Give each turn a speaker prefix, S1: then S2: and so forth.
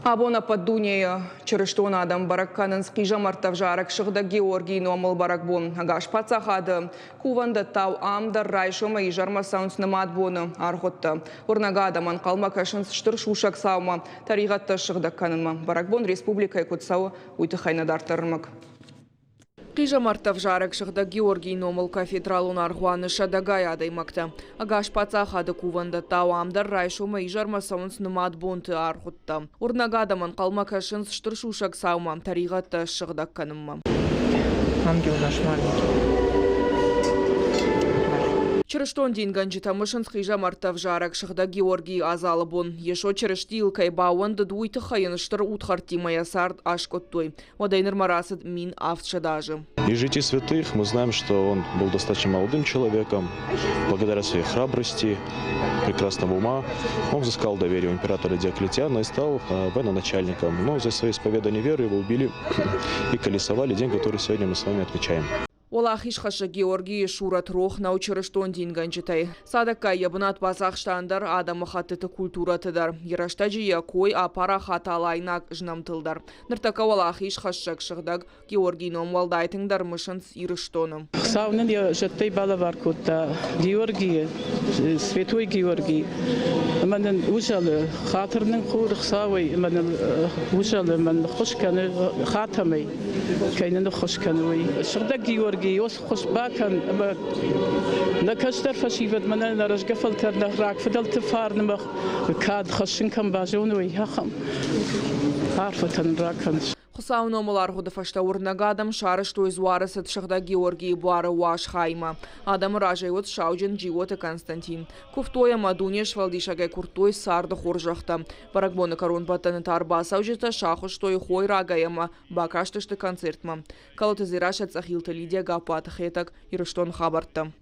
S1: Абона поддунея через что надо баракканын скижа мартавжарак шыгда Георгий номал баракбон. Агаш пацахады куванда тау амдар райшома и жарма саунс намадбоны архотта. Урнагадаман қалма кашын штыр шушак саума таригатта шыгда канынма. Баракбон республика екутсау уйтыхайнадартарымак. Қижа мартавжарак шыгда Георгий номал кафедралун архуаны шадагай адаймакта. Агаш пацахады куванда тау амдар райшома и жарма саунс намадбонты архотта. Урнагадаман қалма кашын штыр шушак саума таригатта шыгда канынма.
S2: Ангел наш маленький.
S1: Через что он день ганджита мышын схижа мартавжарак шыгда Георгий азалыбон. Ешо через тилкай бауанды дуйты хайыныштыр утхартимая сард ашкоттой. Водайнер марасыд мин автша даже.
S3: Из житий святых мы знаем, что он был достаточно молодым человеком. Благодаря своей храбрости, прекрасного ума, он взыскал доверие у императора Диоклетиана и стал военачальником. Но за свое исповедание веры его убили и колесовали, день, который сегодня мы с вами отмечаем.
S1: Олахиш хаша Георгий шурат рох научырыштон дин ганчитай. Садакка ябнат базахштандар адамы хаттыты культуратыдар. Ераштаджи якой апара хаталайнак жнамтылдар. Ныртака олахиш хашак шыгдаг Георгий номвалдайтыңдар мышынс ирыштоным.
S2: Саунын я жаттай бала бар кутта. Георгий, святой Георгий. Манын ужалы хатырның қурық сауай. Манын ужалы манын хошканы хатамай. Кайнын хошканы. Шыгда Георгий يوس خش باكن نكشتر فشيفت من أنا رجع فلتر نهراك فضلت فارن مخ كاد خشين كم باجون وياهم عارفة نراكن
S1: Хусау номалар хода фашта урнагадам шары что из варасет шахда Георгий буара уаш хайма. Адам ражайот шауджен джиота Константин. Куфтоя мадуния швалдишагай куртой сарда хоржахта. Баракбона корон батаны тарба саужета шаху что и хой рагаяма бакаштышты концертма. Калота зирашат сахилта Лидия гапата хетак и раштон хабарта.